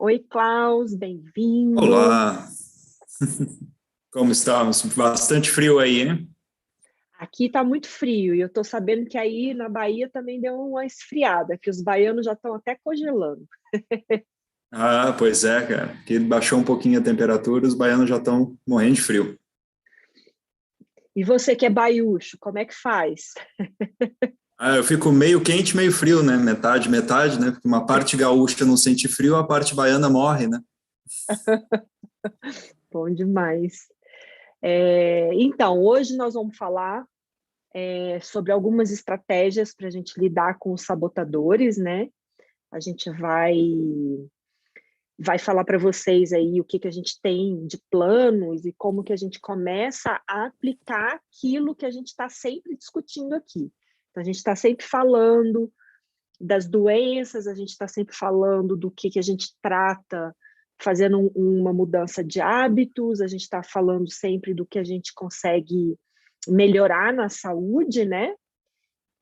Oi, Klaus, bem-vindo. Olá, como estamos? Bastante frio aí, hein? Aqui está muito frio e eu estou sabendo que aí na Bahia também deu uma esfriada, que os baianos já estão até congelando. Ah, pois é, cara. Que baixou um pouquinho a temperatura, os baianos já estão morrendo de frio. E você que é baiúcho, como é que faz? Ah, eu fico meio quente, meio frio, né? Metade, metade, né? Porque uma parte gaúcha não sente frio, a parte baiana morre, né? Bom demais. Então, hoje nós vamos falar sobre algumas estratégias para a gente lidar com os sabotadores, né? A gente vai falar para vocês aí o que a gente tem de planos e como que a gente começa a aplicar aquilo que a gente está sempre discutindo aqui. Então, a gente está sempre falando das doenças, a gente está sempre falando do que a gente trata, fazendo uma mudança de hábitos, a gente está falando sempre do que a gente consegue melhorar na saúde, né?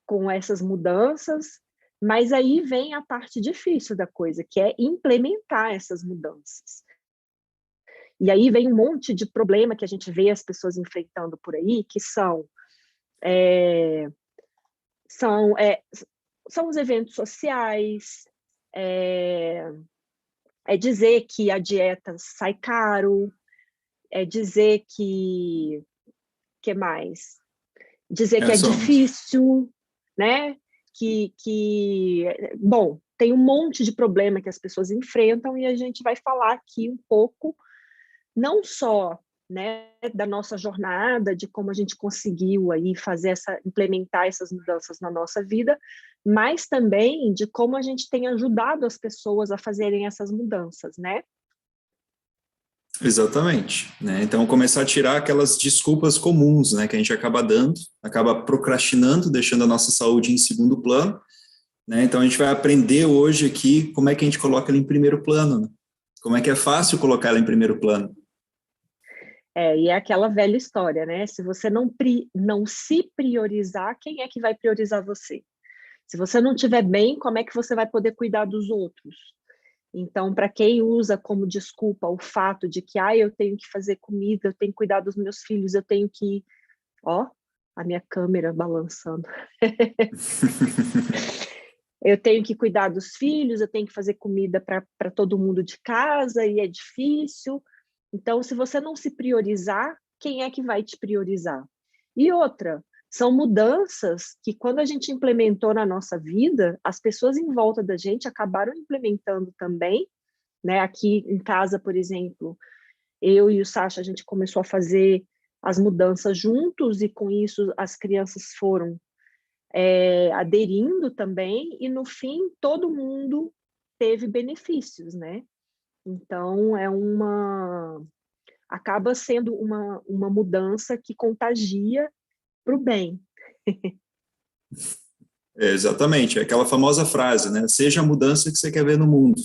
Com essas mudanças, mas aí vem a parte difícil da coisa, que é implementar essas mudanças. E aí vem um monte de problema que a gente vê as pessoas enfrentando por aí, que é, são, é, são os eventos sociais, é, é dizer que a dieta sai caro, é dizer que mais? Dizer que É, é só. difícil, né? Bom, tem um monte de problema que as pessoas enfrentam e a gente vai falar aqui um pouco, não só, né, da nossa jornada, de como a gente conseguiu aí implementar essas mudanças na nossa vida, mas também de como a gente tem ajudado as pessoas a fazerem essas mudanças, né? Exatamente, né? Então começar a tirar aquelas desculpas comuns, né, que a gente acaba dando, acaba procrastinando, deixando a nossa saúde em segundo plano, né? Então a gente vai aprender hoje aqui como é que a gente coloca ela em primeiro plano, né? Como é que é fácil colocar ela em primeiro plano. E é aquela velha história, né? Se você não se priorizar, quem é que vai priorizar você? Se você não estiver bem, como é que você vai poder cuidar dos outros? Então, para quem usa como desculpa o fato de que eu tenho que fazer comida, eu tenho que cuidar dos meus filhos, eu tenho que. Ó, a minha câmera balançando. Eu tenho que cuidar dos filhos, eu tenho que fazer comida para todo mundo de casa e é difícil. Então, se você não se priorizar, quem é que vai te priorizar? E outra, são mudanças que, quando a gente implementou na nossa vida, as pessoas em volta da gente acabaram implementando também, né? Aqui em casa, por exemplo, eu e o Sasha, a gente começou a fazer as mudanças juntos e, com isso, as crianças foram aderindo também e, no fim, todo mundo teve benefícios, né? Então, acaba sendo uma mudança que contagia para o bem. É, exatamente, é aquela famosa frase, né? Seja a mudança que você quer ver no mundo.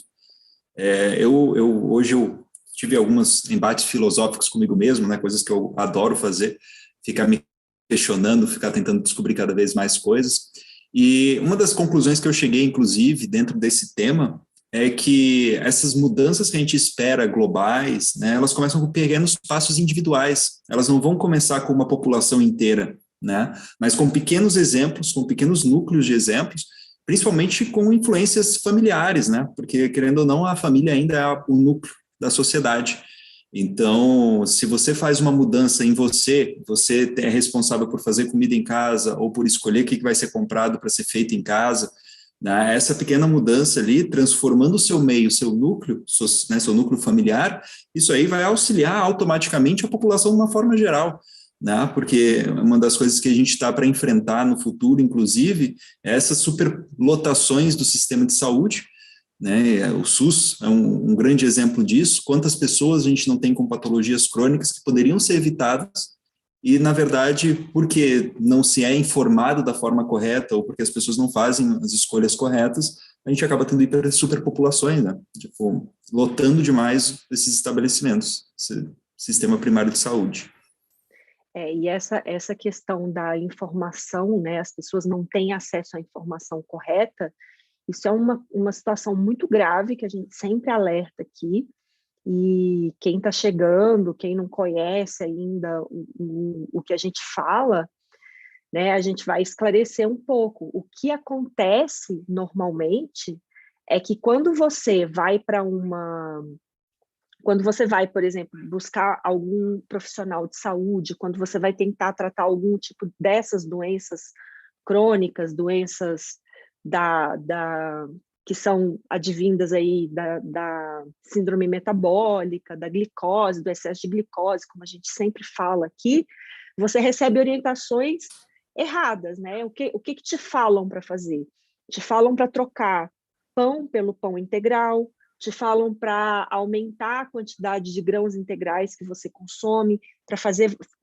Hoje eu tive alguns embates filosóficos comigo mesmo, né? Coisas que eu adoro fazer, ficar me questionando, ficar tentando descobrir cada vez mais coisas. E uma das conclusões que eu cheguei, inclusive, dentro desse tema, é que essas mudanças que a gente espera globais, né? Elas começam com pequenos passos individuais. Elas não vão começar com uma população inteira, né? Mas com pequenos exemplos, com pequenos núcleos de exemplos, principalmente com influências familiares, né? Porque, querendo ou não, a família ainda é o núcleo da sociedade. Então, se você faz uma mudança em você, você é responsável por fazer comida em casa ou por escolher o que vai ser comprado para ser feito em casa, né? Essa pequena mudança ali, transformando o seu meio, seu núcleo, né, seu núcleo familiar, isso aí vai auxiliar automaticamente a população de uma forma geral, né? Porque uma das coisas que a gente está para enfrentar no futuro, inclusive, é essas superlotações do sistema de saúde, né? O SUS é um grande exemplo disso. Quantas pessoas a gente não tem com patologias crônicas que poderiam ser evitadas e, na verdade, porque não se é informado da forma correta ou porque as pessoas não fazem as escolhas corretas, a gente acaba tendo superpopulações, né? Tipo, lotando demais esses estabelecimentos, esse sistema primário de saúde. E essa questão da informação, né? As pessoas não têm acesso à informação correta, Isso é uma situação muito grave que a gente sempre alerta aqui, e quem está chegando, quem não conhece ainda o que a gente fala, né, a gente vai esclarecer um pouco. O que acontece normalmente é que quando você vai, por exemplo, buscar algum profissional de saúde, quando você vai tentar tratar algum tipo dessas doenças crônicas, doenças que são advindas aí da síndrome metabólica, da glicose, do excesso de glicose, como a gente sempre fala aqui, você recebe orientações erradas, né? O que te falam para fazer? Te falam para trocar pão pelo pão integral, te falam para aumentar a quantidade de grãos integrais que você consome,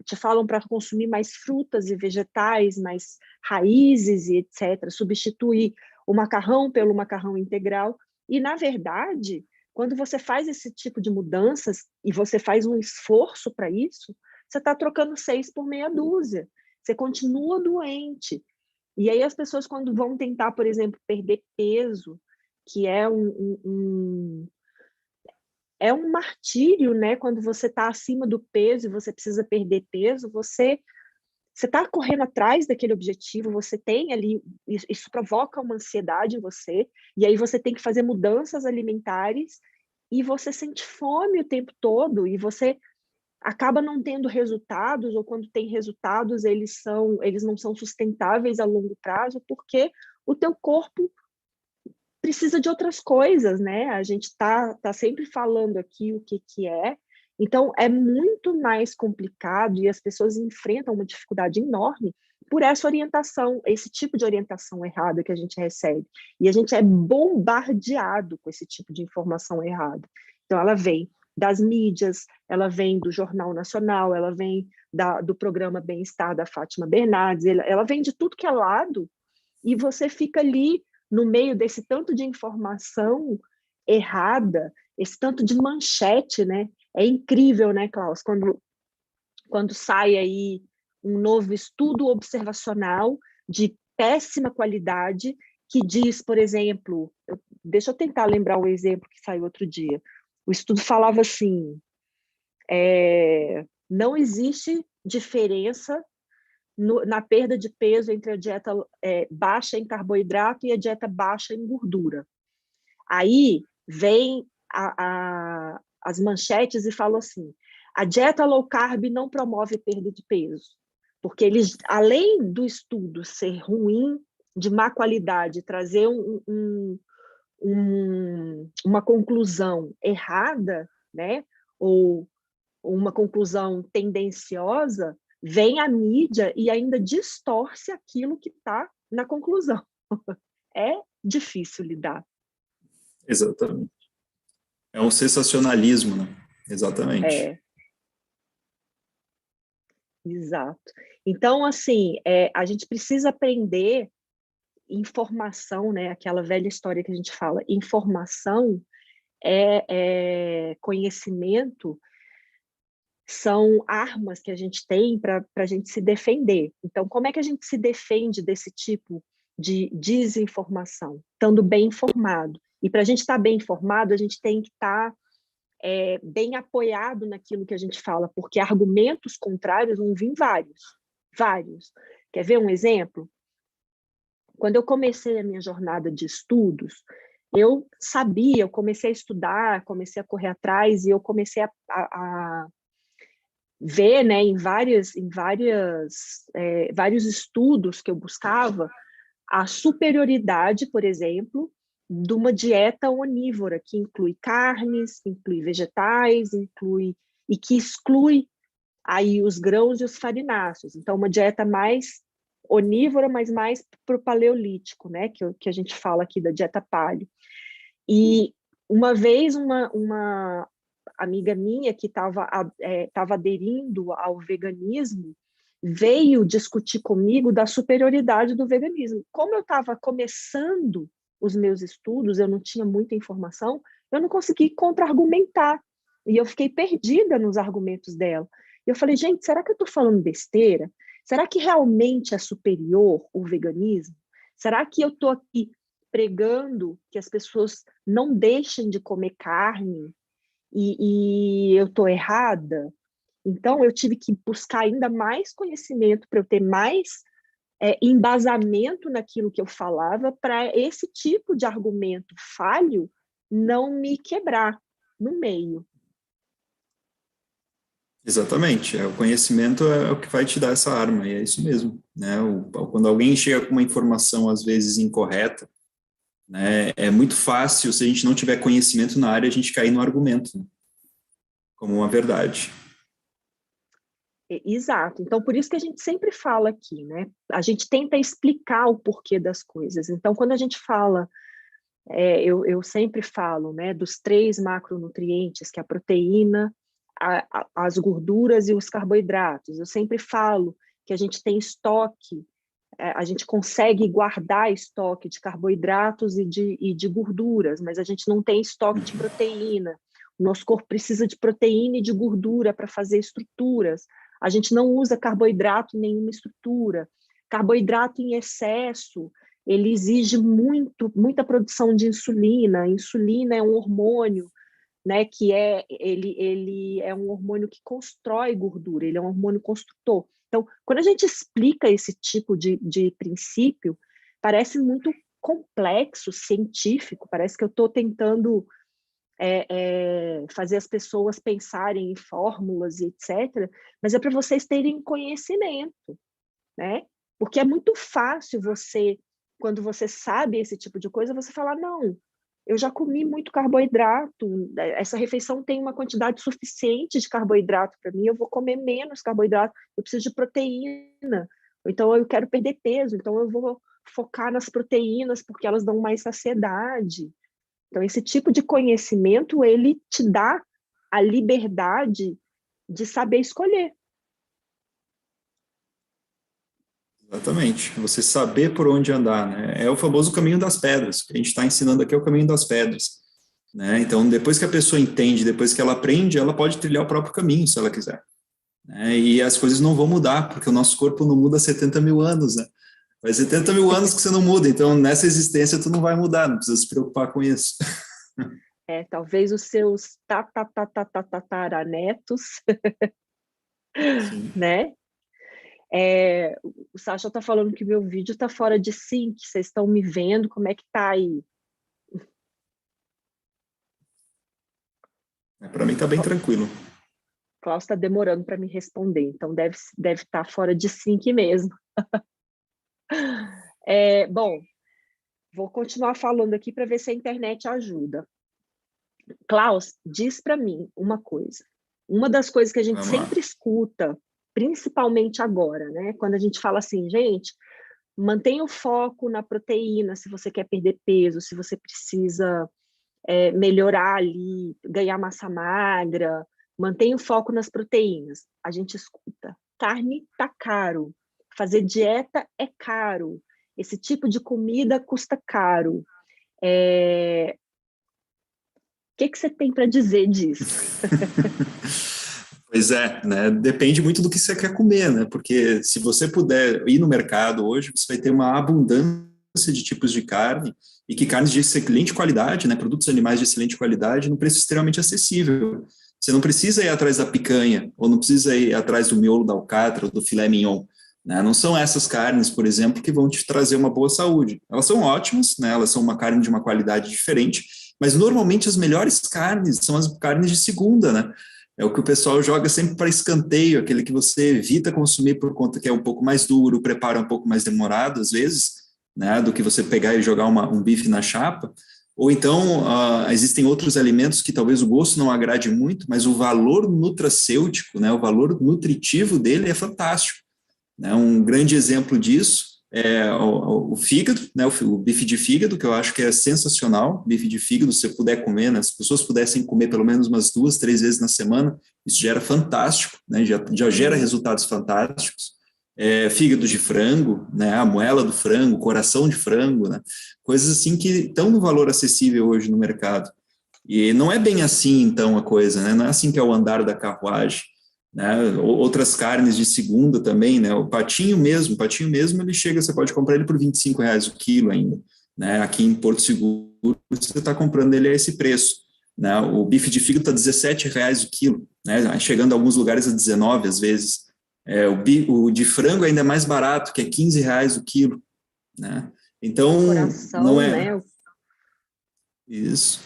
te falam para consumir mais frutas e vegetais, mais raízes e etc., substituir o macarrão pelo macarrão integral. E, na verdade, quando você faz esse tipo de mudanças e você faz um esforço para isso, você está trocando 6 por meia dúzia. Você continua doente. E aí as pessoas, quando vão tentar, por exemplo, perder peso, que é é um martírio, né? Quando você está acima do peso e você precisa perder peso, você está correndo atrás daquele objetivo, você tem ali, isso provoca uma ansiedade em você, e aí você tem que fazer mudanças alimentares, e você sente fome o tempo todo, e você acaba não tendo resultados, ou quando tem resultados, eles não são sustentáveis a longo prazo, porque o teu corpo precisa de outras coisas, né? A gente tá sempre falando aqui o que é. Então, é muito mais complicado e as pessoas enfrentam uma dificuldade enorme por essa orientação, esse tipo de orientação errada que a gente recebe. E a gente é bombardeado com esse tipo de informação errada. Então, ela vem das mídias, ela vem do Jornal Nacional, ela vem do programa Bem-Estar da Fátima Bernardes, ela vem de tudo que é lado, e você fica ali no meio desse tanto de informação errada, esse tanto de manchete, né? É incrível, né, Klaus, quando sai aí um novo estudo observacional de péssima qualidade que diz, por exemplo, deixa eu tentar lembrar o exemplo que saiu outro dia. O estudo falava assim, não existe diferença na perda de peso entre a dieta baixa em carboidrato e a dieta baixa em gordura. Aí vem as manchetes e falam assim, a dieta low carb não promove perda de peso, porque eles, além do estudo ser ruim, de má qualidade, trazer uma conclusão errada, né? Ou uma conclusão tendenciosa, vem a mídia e ainda distorce aquilo que está na conclusão. É difícil lidar. Exatamente. É um sensacionalismo, né? Exatamente. Exato. Então, assim, a gente precisa aprender informação, né? Aquela velha história que a gente fala, informação conhecimento, são armas que a gente tem para a gente se defender. Então, como é que a gente se defende desse tipo de desinformação? Estando bem informado. E para a gente estar bem informado, a gente tem que estar bem apoiado naquilo que a gente fala, porque argumentos contrários vão vir vários. Quer ver um exemplo? Quando eu comecei a minha jornada de estudos, eu comecei a estudar, comecei a correr atrás, e eu comecei a ver, né, em vários estudos que eu buscava, a superioridade, por exemplo, de uma dieta onívora, que inclui carnes, que inclui vegetais, e que exclui aí os grãos e os farináceos. Então, uma dieta mais onívora, mas mais para o paleolítico, né, que a gente fala aqui da dieta paleo. E uma vez uma amiga minha que estava aderindo ao veganismo veio discutir comigo da superioridade do veganismo. Como eu estava começando os meus estudos, eu não tinha muita informação, eu não consegui contra-argumentar. E eu fiquei perdida nos argumentos dela. E eu falei, gente, será que eu estou falando besteira? Será que realmente é superior o veganismo? Será que eu estou aqui pregando que as pessoas não deixem de comer carne e eu estou errada. Então, eu tive que buscar ainda mais conhecimento para eu ter mais embasamento naquilo que eu falava, para esse tipo de argumento falho não me quebrar no meio. Exatamente, o conhecimento é o que vai te dar essa arma, e é isso mesmo, né? Quando alguém chega com uma informação, às vezes, incorreta, né, é muito fácil, se a gente não tiver conhecimento na área, a gente cair no argumento, né, como uma verdade. Exato. Então, por isso que a gente sempre fala aqui, né? A gente tenta explicar o porquê das coisas. Então, quando a gente fala, eu sempre falo, né, dos 3 macronutrientes, que é a proteína, as gorduras e os carboidratos. Eu sempre falo que a gente tem estoque, a gente consegue guardar estoque de carboidratos e de gorduras, mas a gente não tem estoque de proteína. O nosso corpo precisa de proteína e de gordura para fazer estruturas. A gente não usa carboidrato em nenhuma estrutura. Carboidrato em excesso, ele exige muita produção de insulina. A insulina é um hormônio, né, ele é um hormônio que constrói gordura, ele é um hormônio construtor. Então, quando a gente explica esse tipo de princípio, parece muito complexo, científico, parece que eu estou tentando fazer as pessoas pensarem em fórmulas e etc., mas é para vocês terem conhecimento, né? Porque é muito fácil você, quando você sabe esse tipo de coisa, você falar, não, eu já comi muito carboidrato, essa refeição tem uma quantidade suficiente de carboidrato para mim, eu vou comer menos carboidrato, eu preciso de proteína, então eu quero perder peso, então eu vou focar nas proteínas porque elas dão mais saciedade. Então, esse tipo de conhecimento, ele te dá a liberdade de saber escolher. Exatamente, você saber por onde andar, né? É o famoso caminho das pedras, o que a gente está ensinando aqui é o caminho das pedras, né? Então, depois que a pessoa entende, depois que ela aprende, ela pode trilhar o próprio caminho, se ela quiser, né? E as coisas não vão mudar, porque o nosso corpo não muda há 70 mil anos, né? Faz 70 mil anos que você não muda, então nessa existência tu não vai mudar, não precisa se preocupar com isso. Talvez os seus tataranetos, né? O Sasha está falando que meu vídeo está fora de sync, vocês estão me vendo, como é que tá aí? Para mim está bem tranquilo. Klaus está demorando para me responder, então deve estar fora de sync mesmo. Bom, vou continuar falando aqui para ver se a internet ajuda. Klaus, diz para mim uma coisa. Uma das coisas que a gente sempre escuta, principalmente agora, né? Quando a gente fala assim, gente, mantenha o foco na proteína se você quer perder peso, se você precisa melhorar ali, ganhar massa magra, mantenha o foco nas proteínas. A gente escuta, carne tá caro, fazer dieta é caro, esse tipo de comida custa caro. O que você tem para dizer disso? Pois é, né? Depende muito do que você quer comer, né? Porque se você puder ir no mercado hoje, você vai ter uma abundância de tipos de carne e que carnes de excelente qualidade, né? Produtos animais de excelente qualidade, num preço extremamente acessível. Você não precisa ir atrás da picanha, ou não precisa ir atrás do miolo da alcatra ou do filé mignon, né? Não são essas carnes, por exemplo, que vão te trazer uma boa saúde. Elas são ótimas, né? Elas são uma carne de uma qualidade diferente, mas normalmente as melhores carnes são as carnes de segunda, né? É o que o pessoal joga sempre para escanteio, aquele que você evita consumir por conta que é um pouco mais duro, prepara um pouco mais demorado, às vezes, né, do que você pegar e jogar um bife na chapa. Ou então, existem outros alimentos que talvez o gosto não agrade muito, mas o valor nutracêutico, né, o valor nutritivo dele é fantástico. Né? Um grande exemplo disso é o fígado, né, o bife de fígado, que eu acho que é sensacional, bife de fígado, se você puder comer, né, se as pessoas pudessem comer pelo menos umas 2, 3 vezes na semana, isso já era fantástico, né, já gera resultados fantásticos. Fígado de frango, né, a moela do frango, coração de frango, né, coisas assim que estão no valor acessível hoje no mercado. E não é bem assim, então, a coisa, né, não é assim que é o andar da carruagem. Né? Outras carnes de segunda também, né? O patinho mesmo, ele chega, você pode comprar ele por R$25 o quilo ainda. né? Aqui em Porto Seguro, você está comprando ele a esse preço, né? O bife de fígado está R$ 17 o quilo, né? Chegando a alguns lugares a 19 às vezes. O de frango ainda é mais barato, que é R$ 15 o quilo, né? Então, não Coração, é né? isso.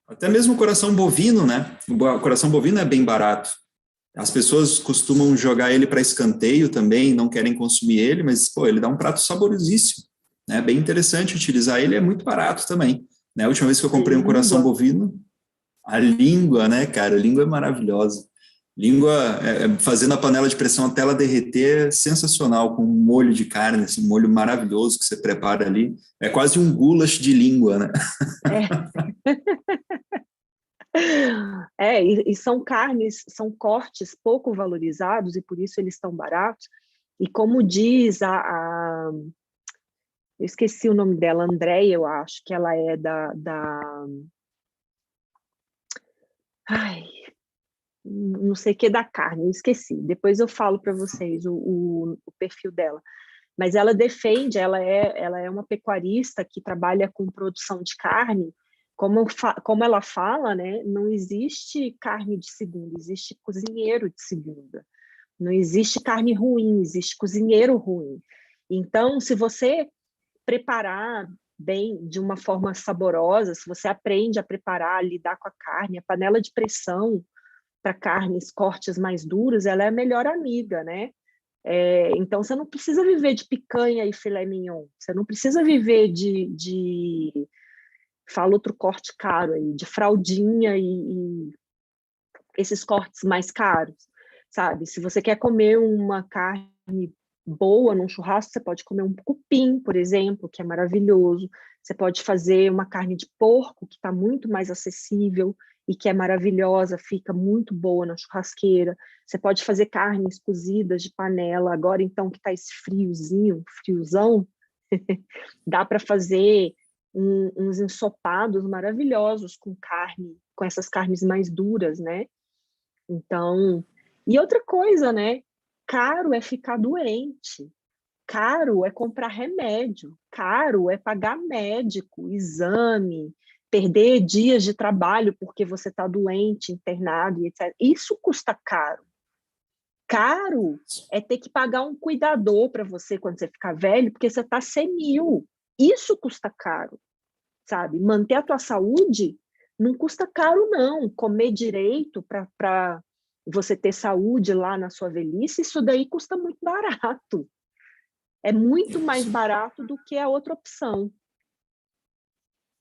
Até mesmo o coração bovino, né? O coração bovino é bem barato. As pessoas costumam jogar ele para escanteio também, não querem consumir ele, mas, pô, ele dá um prato saborosíssimo, né? Bem interessante utilizar ele, é muito barato também, né? A última vez que eu A comprei um coração língua. bovino, a língua, né, cara? A língua é maravilhosa. Língua, fazendo a panela de pressão até ela derreter, é sensacional, com um molho de carne, esse molho maravilhoso que você prepara ali. É quase um goulash de língua, né? É, e são carnes, são cortes pouco valorizados e por isso eles estão baratos. E como diz eu esqueci o nome dela, Andréia, eu acho que ela é ai, não sei o que da carne, eu esqueci. Depois eu falo para vocês o perfil dela. Mas ela defende, ela é uma pecuarista que trabalha com produção de carne. Como ela fala, né, não existe carne de segunda, existe cozinheiro de segunda. Não existe carne ruim, existe cozinheiro ruim. Então, se você preparar bem, de uma forma saborosa, se você aprende a preparar, lidar com a carne, a panela de pressão para carnes, cortes mais duros, ela é a melhor amiga, né? Então, você não precisa viver de picanha e filé mignon, você não precisa viver fala outro corte caro aí, de fraldinha e esses cortes mais caros, sabe? Se você quer comer uma carne boa num churrasco, você pode comer um cupim, por exemplo, que é maravilhoso. Você pode fazer uma carne de porco, que está muito mais acessível e que é maravilhosa, fica muito boa na churrasqueira. Você pode fazer carnes cozidas de panela, agora então que está esse friozão, dá para fazer uns ensopados maravilhosos com carne, com essas carnes mais duras, né? Então, e outra coisa, né? Caro é ficar doente, caro é comprar remédio, caro é pagar médico, exame, perder dias de trabalho porque você está doente, internado e etc. Isso custa caro. Caro é ter que pagar um cuidador para você quando você ficar velho, porque você está senil. Isso custa caro, sabe? Manter a tua saúde não custa caro, não. Comer direito para você ter saúde lá na sua velhice, isso daí custa muito barato. É muito mais barato do que a outra opção.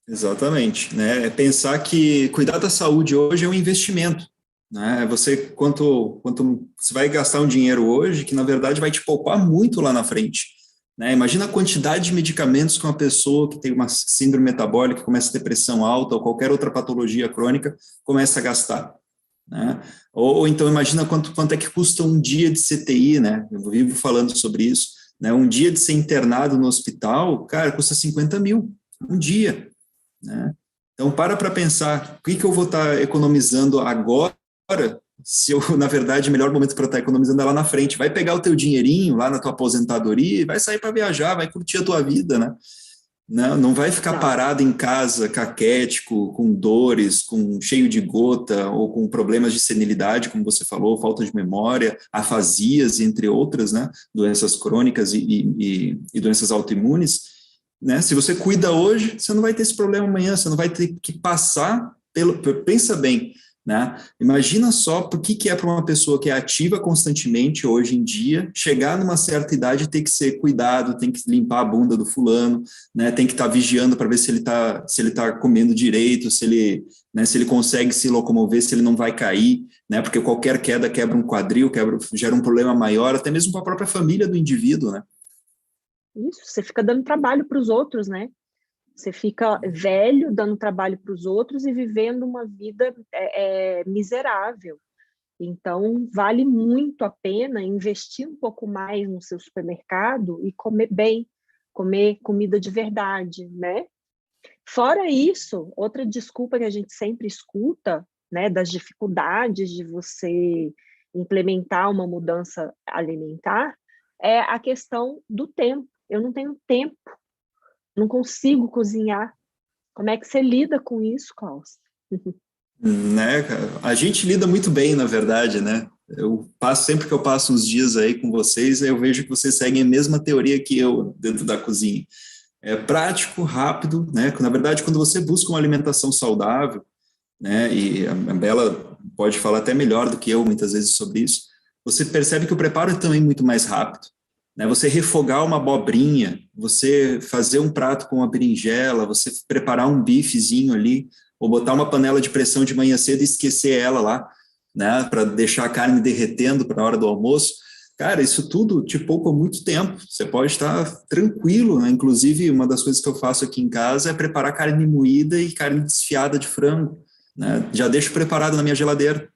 Exatamente, né? É pensar que cuidar da saúde hoje é um investimento, né? Quanto você vai gastar um dinheiro hoje que na verdade vai te poupar muito lá na frente, né? Imagina a quantidade de medicamentos que uma pessoa que tem uma síndrome metabólica, começa a ter pressão alta ou qualquer outra patologia crônica começa a gastar, né? Ou então imagina quanto é que custa um dia de CTI, né? Eu vivo falando sobre isso, né? Um dia de ser internado no hospital, cara, custa 50 mil, um dia, né? Então, para pensar, o que eu vou estar economizando agora, se eu, na verdade, o melhor momento para estar economizando é lá na frente. Vai pegar o teu dinheirinho lá na tua aposentadoria e vai sair para viajar, vai curtir a tua vida, né? Não vai ficar Não, parado em casa, caquético, com dores, com cheio de gota, ou com problemas de senilidade, como você falou, falta de memória, afasias, entre outras, né? Doenças crônicas e doenças autoimunes, né? Se você cuida hoje, você não vai ter esse problema amanhã, você não vai ter que passar pelo. Pensa bem, né? Imagina só o que é para uma pessoa que é ativa constantemente hoje em dia, chegar numa certa idade e ter que ser cuidado, tem que limpar a bunda do fulano, né? Tem que estar vigiando para ver se ele tá comendo direito, se ele consegue se locomover, se ele não vai cair, né? Porque qualquer queda quebra um quadril, gera um problema maior, até mesmo para a própria família do indivíduo, né? isso, você fica dando trabalho para os outros, né? Você fica velho, dando trabalho para os outros e vivendo uma vida miserável. Então, vale muito a pena investir um pouco mais no seu supermercado e comer bem, comer comida de verdade, né? Fora isso, outra desculpa que a gente sempre escuta, né, das dificuldades de você implementar uma mudança alimentar, é a questão do tempo. Eu não tenho tempo. não consigo cozinhar. Como é que você lida com isso, Klaus? Né, cara? A gente lida muito bem, na verdade, né? Sempre que eu passo uns dias aí com vocês, eu vejo que vocês seguem a mesma teoria que eu dentro da cozinha. É prático, rápido, né? Na verdade, quando você busca uma alimentação saudável, né? E a Bela pode falar até melhor do que eu muitas vezes sobre isso. Você percebe que o preparo é também muito mais rápido, né? Você refogar uma abobrinha, você fazer um prato com uma berinjela, você preparar um bifezinho ali, ou botar uma panela de pressão de manhã cedo e esquecer ela lá, né? Para deixar a carne derretendo para a hora do almoço. Cara, isso tudo te poupa muito tempo. Você pode estar tranquilo, né? Inclusive, uma das coisas que eu faço aqui em casa é preparar carne moída e carne desfiada de frango, né? Já deixo preparado na minha geladeira,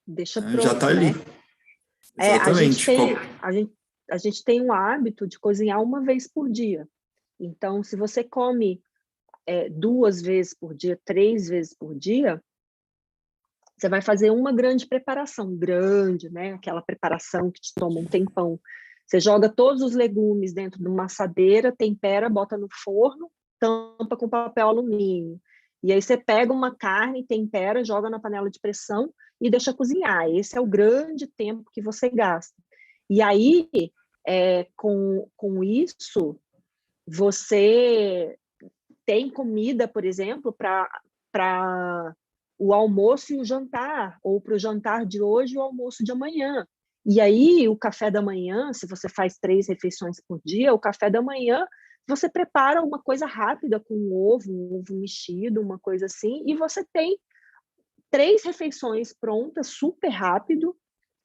Deixa né? Já está pronto, ali. né? A gente Exatamente. tem, a gente tem um hábito de cozinhar uma vez por dia. Então, se você come 2 vezes por dia, 3 vezes por dia, você vai fazer uma grande preparação, grande, né? Aquela preparação que te toma um tempão. Você joga todos os legumes dentro de uma assadeira, tempera, bota no forno, tampa com papel alumínio. E aí você pega uma carne, tempera, joga na panela de pressão e deixa cozinhar. Esse é o grande tempo que você gasta. E aí, com isso, você tem comida, por exemplo, para o almoço e o jantar, ou para o jantar de hoje e o almoço de amanhã. E aí, o café da manhã, se você faz 3 refeições por dia, o café da manhã, você prepara uma coisa rápida com um ovo mexido, uma coisa assim, e você tem 3 refeições prontas, super rápido,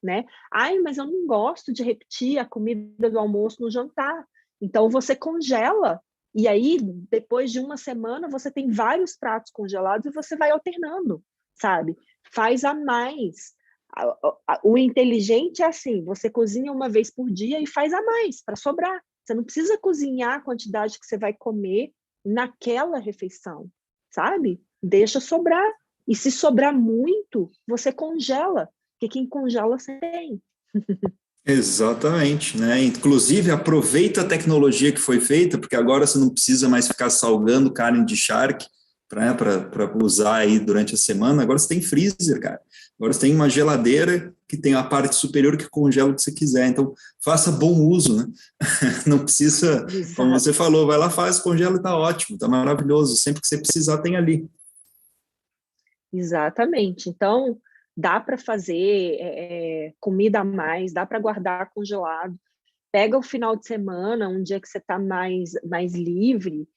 né? Ai, mas eu não gosto de repetir a comida do almoço no jantar. Então, você congela, e aí, depois de uma semana, você tem vários pratos congelados e você vai alternando, sabe? Faz a mais. O inteligente é assim, você cozinha uma vez por dia e faz a mais, para sobrar. Você não precisa cozinhar a quantidade que você vai comer naquela refeição, sabe? Deixa sobrar. E se sobrar muito, você congela, porque quem congela você tem. Exatamente, né? Inclusive, aproveita a tecnologia que foi feita, porque agora você não precisa mais ficar salgando carne de charque para usar aí durante a semana. Agora você tem freezer, cara. Agora você tem uma geladeira que tem a parte superior que congela o que você quiser. Então, faça bom uso, né? Não precisa, como Exato. você falou, vai lá, faz, congela e tá ótimo, tá maravilhoso. Sempre que você precisar, tem ali. Exatamente. Então, dá para fazer comida a mais, dá para guardar congelado. Pega o final de semana, um dia que você está mais livre,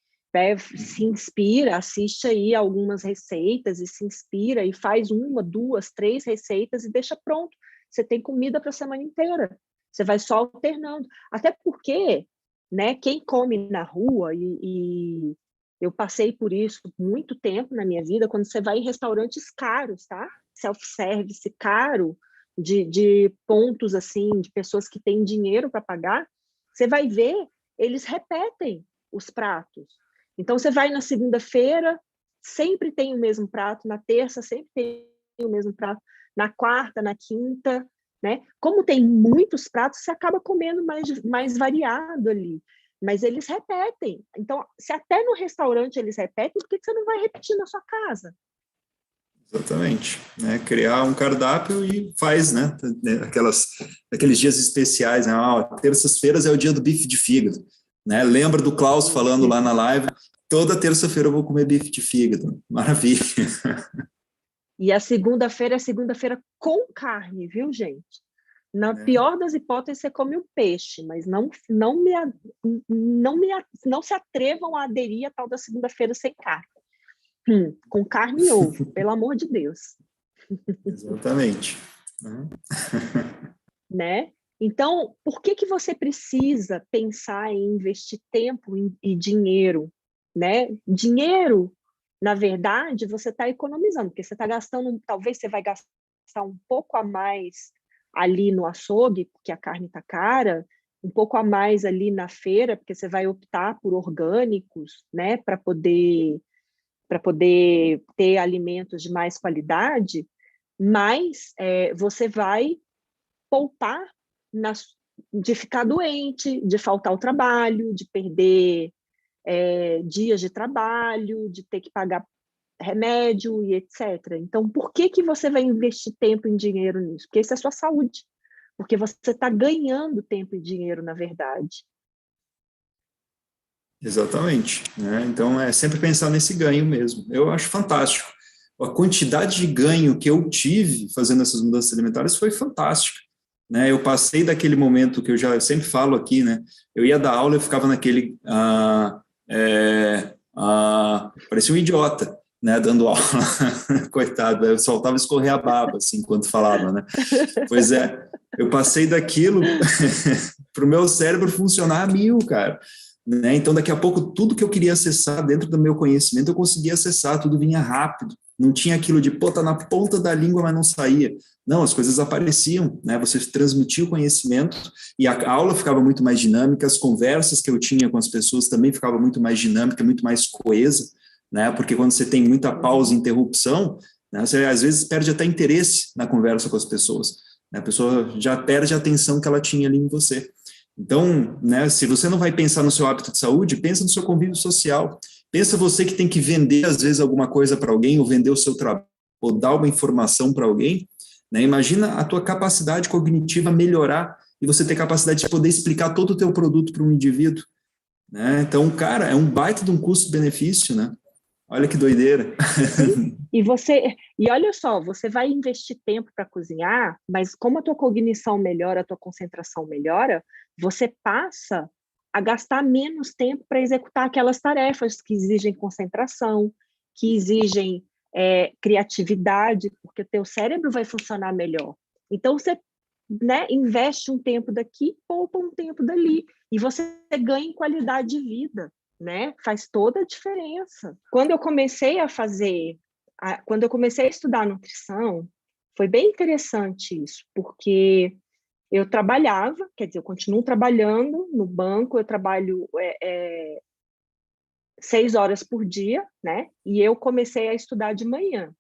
se inspira, assiste aí algumas receitas e se inspira e faz 1, 2, 3 receitas e deixa pronto. Você tem comida para a semana inteira. Você vai só alternando. Até porque, né, quem come na rua, e eu passei por isso muito tempo na minha vida, quando você vai em restaurantes caros, tá? Self-service caro, de pontos assim, de pessoas que têm dinheiro para pagar, você vai ver, eles repetem os pratos. Então, você vai na segunda-feira, sempre tem o mesmo prato, na terça, sempre tem o mesmo prato, na quarta, na quinta, né? Como tem muitos pratos, você acaba comendo mais variado ali. Mas eles repetem. Então, se até no restaurante eles repetem, por que você não vai repetir na sua casa? Exatamente, né? Criar um cardápio e faz, né? Aqueles dias especiais, né? Terças-feiras é o dia do bife de fígado, né? Lembra do Klaus falando lá na live? Toda terça-feira eu vou comer bife de fígado. Maravilha. E a segunda-feira é segunda-feira com carne, viu, gente? Na pior das hipóteses, você come um peixe, mas não se atrevam a aderir a tal da segunda-feira sem carne. Com carne e ovo, pelo amor de Deus. Exatamente. Né? Então, por que você precisa pensar em investir tempo e dinheiro, né? Dinheiro, na verdade, você está economizando, porque você está gastando, talvez você vai gastar um pouco a mais ali no açougue, porque a carne está cara, um pouco a mais ali na feira, porque você vai optar por orgânicos, né? Para poder ter alimentos de mais qualidade, mas você vai poupar de ficar doente, de faltar ao trabalho, de perder dias de trabalho, de ter que pagar remédio e etc. Então, por que você vai investir tempo e dinheiro nisso? Porque isso é a sua saúde. Porque você está ganhando tempo e dinheiro, na verdade. Exatamente, né? Então, é sempre pensar nesse ganho mesmo. Eu acho fantástico. A quantidade de ganho que eu tive fazendo essas mudanças alimentares foi fantástica, né? Eu passei daquele momento que eu sempre falo aqui, né? Eu ia dar aula, eu ficava naquele... parecia um idiota, né? Dando aula. Coitado, eu soltava escorrer a baba, assim, enquanto falava, né? Pois é, eu passei daquilo para o meu cérebro funcionar a mil, cara. Né? Então, daqui a pouco, tudo que eu queria acessar dentro do meu conhecimento, eu conseguia acessar, tudo vinha rápido. Não tinha aquilo de, pô, tá na ponta da língua, mas não saía. Não, as coisas apareciam, né? Você transmitia o conhecimento e a aula ficava muito mais dinâmica, as conversas que eu tinha com as pessoas também ficavam muito mais dinâmica, muito mais coesa, né? Porque quando você tem muita pausa e interrupção, né, você às vezes perde até interesse na conversa com as pessoas. Né? A pessoa já perde a atenção que ela tinha ali em você. Então, né, se você não vai pensar no seu hábito de saúde, pensa no seu convívio social. Pensa você que tem que vender, às vezes, alguma coisa para alguém, ou vender o seu trabalho, ou dar uma informação para alguém. Né? Imagina a tua capacidade cognitiva melhorar e você ter capacidade de poder explicar todo o teu produto para um indivíduo. Né? Então, cara, é um baita de um custo-benefício, né? Olha que doideira. Sim. E olha só, você vai investir tempo para cozinhar, mas como a tua cognição melhora, a tua concentração melhora, você passa a gastar menos tempo para executar aquelas tarefas que exigem concentração, que exigem criatividade, porque o teu cérebro vai funcionar melhor. Então, você, né, investe um tempo daqui, poupa um tempo dali, e você ganha em qualidade de vida. Né? Faz toda a diferença. Quando eu comecei a estudar nutrição, foi bem interessante isso, porque eu trabalhava, quer dizer, eu continuo trabalhando no banco, eu trabalho 6 horas por dia, né? E eu comecei a estudar de manhã.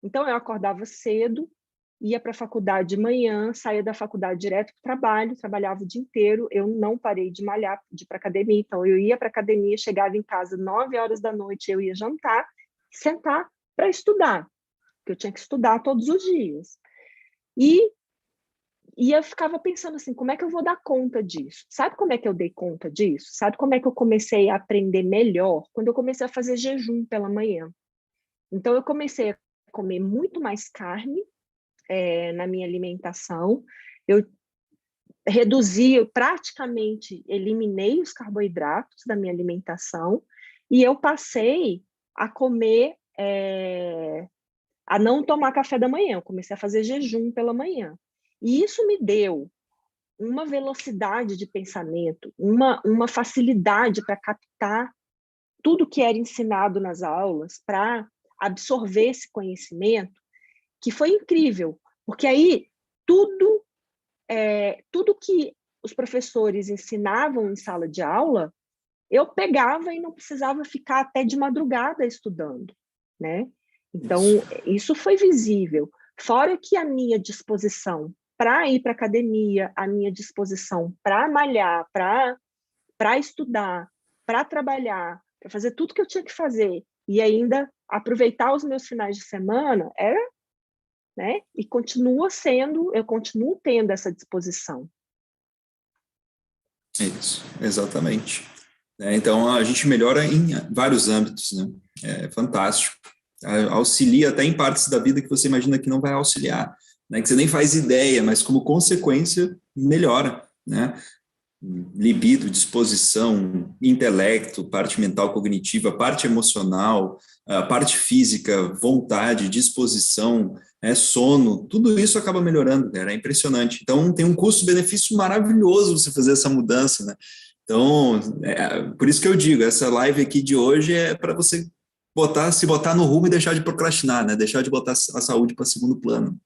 Então, eu acordava cedo, ia para a faculdade de manhã, saía da faculdade direto para o trabalho, trabalhava o dia inteiro, eu não parei de malhar, de ir para academia, então eu ia para academia, chegava em casa 9 horas da noite, eu ia jantar, sentar para estudar, porque eu tinha que estudar todos os dias. E eu ficava pensando assim, como é que eu vou dar conta disso? Sabe como é que eu dei conta disso? Sabe como é que eu comecei a aprender melhor? Quando eu comecei a fazer jejum pela manhã. Então, eu comecei a comer muito mais carne, na minha alimentação, eu eu praticamente eliminei os carboidratos da minha alimentação e eu passei a comer, a não tomar café da manhã, eu comecei a fazer jejum pela manhã. E isso me deu uma velocidade de pensamento, uma facilidade para captar tudo que era ensinado nas aulas, para absorver esse conhecimento, que foi incrível, porque aí tudo que os professores ensinavam em sala de aula, eu pegava e não precisava ficar até de madrugada estudando, né? Então, isso foi visível. Fora que a minha disposição para ir para a academia, a minha disposição para malhar, para estudar, para trabalhar, para fazer tudo que eu tinha que fazer e ainda aproveitar os meus finais de semana, era, né? E eu continuo tendo essa disposição. Isso, exatamente. Então, a gente melhora em vários âmbitos, né? É fantástico. Auxilia até em partes da vida que você imagina que não vai auxiliar, né? Que você nem faz ideia, mas como consequência, melhora, né? Libido, disposição, intelecto, parte mental cognitiva, parte emocional, a parte física, vontade, disposição, sono, tudo isso acaba melhorando, cara, é impressionante. Então, tem um custo-benefício maravilhoso você fazer essa mudança, né? Então, por isso que eu digo, essa live aqui de hoje é para você se botar no rumo e deixar de procrastinar, né? Deixar de botar a saúde para segundo plano.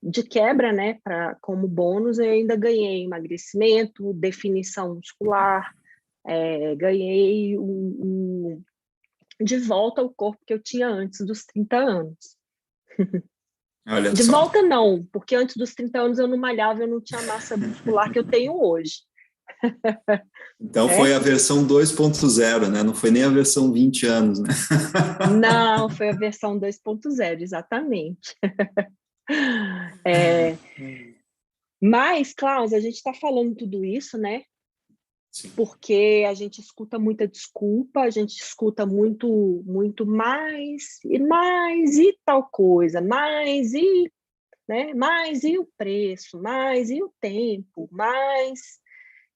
De quebra, né, como bônus, eu ainda ganhei emagrecimento, definição muscular, ganhei de volta o corpo que eu tinha antes dos 30 anos. Olha de só. volta não, porque antes dos 30 anos eu não malhava, eu não tinha a massa muscular que eu tenho hoje. Então foi a versão 2.0, né? Não foi nem a versão 20 anos, né? Não, foi a versão 2.0, exatamente. Mas, Klaus, a gente está falando tudo isso, né? Sim. Porque a gente escuta muita desculpa, a gente escuta muito, muito mais e tal coisa, né? Mais e o preço, mais e o tempo, mais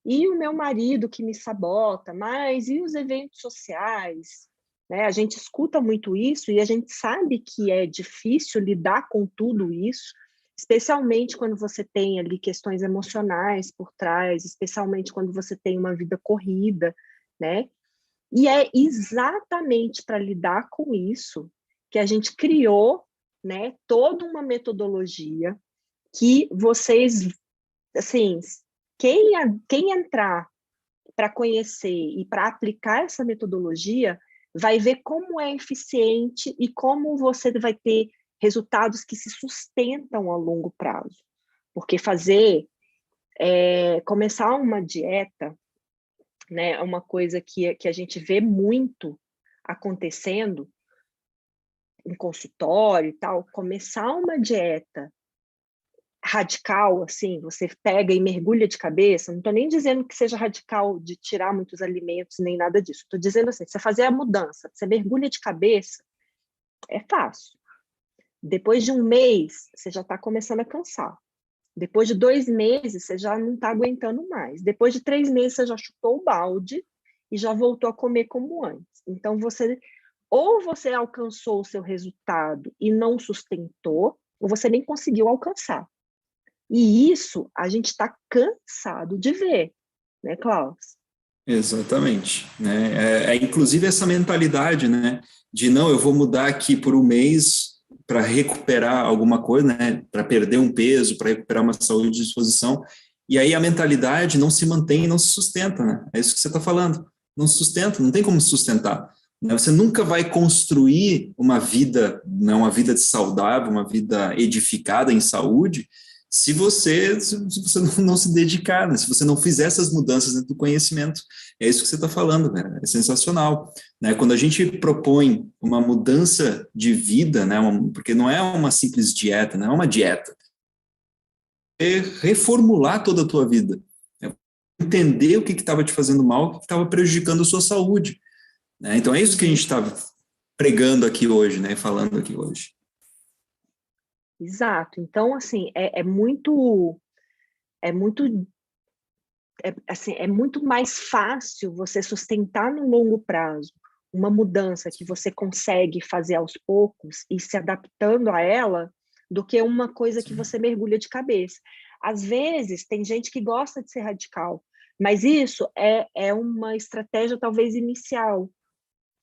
e o meu marido que me sabota, mais e os eventos sociais, né? A gente escuta muito isso e a gente sabe que é difícil lidar com tudo isso, especialmente quando você tem ali questões emocionais por trás, especialmente quando você tem uma vida corrida, né? E é exatamente para lidar com isso que a gente criou, né, toda uma metodologia que vocês, assim, quem entrar para conhecer e para aplicar essa metodologia vai ver como é eficiente e como você vai ter resultados que se sustentam a longo prazo. Porque começar uma dieta, né, é uma coisa que a gente vê muito acontecendo em consultório e tal, começar uma dieta radical, assim, você pega e mergulha de cabeça, não estou nem dizendo que seja radical de tirar muitos alimentos, nem nada disso, estou dizendo assim, você fazer a mudança, você mergulha de cabeça, é fácil. Depois de um mês, você já está começando a cansar. Depois de 2 meses, você já não está aguentando mais. Depois de 3 meses, você já chutou o balde e já voltou a comer como antes. Então, ou você alcançou o seu resultado e não sustentou, ou você nem conseguiu alcançar. E isso a gente está cansado de ver, né, Klaus? Exatamente, né? Inclusive essa mentalidade, né, de não, eu vou mudar aqui por um mês para recuperar alguma coisa, né, para perder um peso, para recuperar uma saúde de disposição, e aí a mentalidade não se mantém e não se sustenta, né? É isso que você está falando, não se sustenta, não tem como se sustentar, né? Você nunca vai construir uma vida, né, uma vida saudável, uma vida edificada em saúde, se você não se dedicar, né? Se você não fizer essas mudanças dentro do conhecimento. É isso que você está falando, né? É sensacional, né? Quando a gente propõe uma mudança de vida, né? Porque não é uma simples dieta, não é uma dieta. É reformular toda a tua vida. É entender o que estava te fazendo mal, o que estava prejudicando a sua saúde, né? Então é isso que a gente está pregando aqui hoje, né? Falando aqui hoje. Exato. Então, assim, é muito assim, é muito mais fácil você sustentar no longo prazo uma mudança que você consegue fazer aos poucos e se adaptando a ela, do que uma coisa que você mergulha de cabeça. Às vezes, tem gente que gosta de ser radical, mas isso é uma estratégia talvez inicial,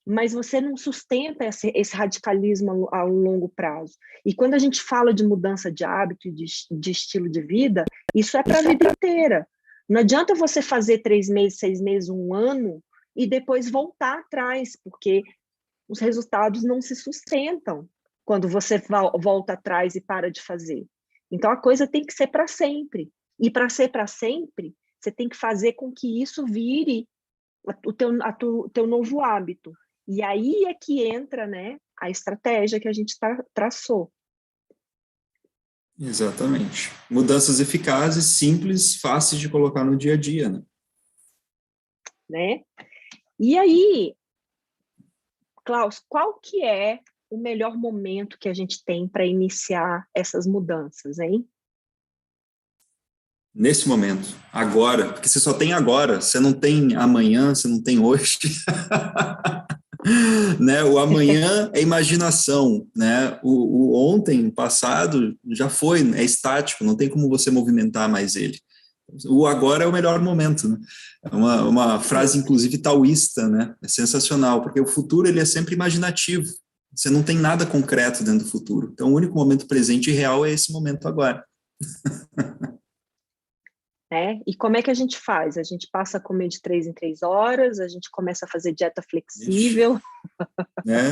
mas você não sustenta esse radicalismo a longo prazo. E quando a gente fala de mudança de hábito e de estilo de vida, isso é para a vida inteira. Não adianta você fazer 3 meses, 6 meses, 1 ano e depois voltar atrás, porque os resultados não se sustentam quando você volta atrás e para de fazer. Então, a coisa tem que ser para sempre. E para ser para sempre, você tem que fazer com que isso vire o teu novo hábito. E aí é que entra, né, a estratégia que a gente traçou. Exatamente. Mudanças eficazes, simples, fáceis de colocar no dia a dia, né? E aí, Klaus, qual que é o melhor momento que a gente tem para iniciar essas mudanças, hein? Nesse momento, agora, porque você só tem agora, você não tem amanhã, você não tem hoje. Né? O amanhã é imaginação, né? O ontem, o passado, já foi, é estático, não tem como você movimentar mais ele. O agora é o melhor momento, né? É uma frase, inclusive, taoísta, né? É sensacional, porque o futuro ele é sempre imaginativo. Você não tem nada concreto dentro do futuro. Então, o único momento presente e real é esse momento agora. Né? E como é que a gente faz? A gente passa a comer de 3 em 3 horas, a gente começa a fazer dieta Ixi, flexível. né?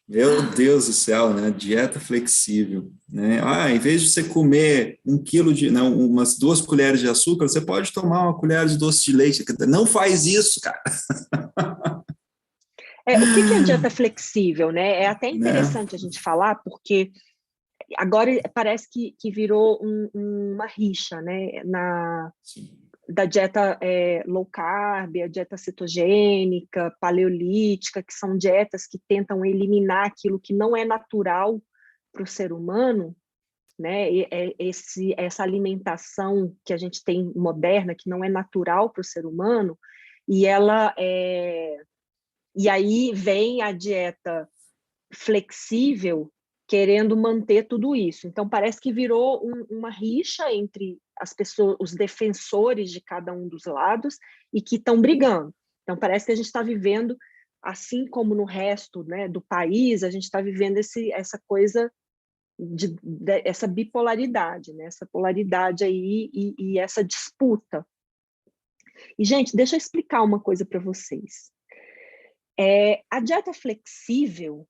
Meu Deus do céu, né? Dieta flexível, né? Ah, em vez de você comer 1 quilo não, umas 2 colheres de açúcar, você pode tomar 1 colher de doce de leite. Não faz isso, cara, O que é dieta flexível, né? É até né? interessante a gente falar, porque agora parece que virou uma rixa, né? Sim. Da dieta low carb, a dieta cetogênica, paleolítica, que são dietas que tentam eliminar aquilo que não é natural para o ser humano, né? Essa alimentação que a gente tem moderna, que não é natural para o ser humano, e e aí vem a dieta flexível querendo manter tudo isso. Então parece que virou uma rixa entre as pessoas, os defensores de cada um dos lados e que estão brigando. Então parece que a gente está vivendo, assim como no resto, né, do país, a gente está vivendo essa coisa essa bipolaridade, né, essa polaridade aí e essa disputa. E gente, deixa eu explicar uma coisa para vocês. A dieta flexível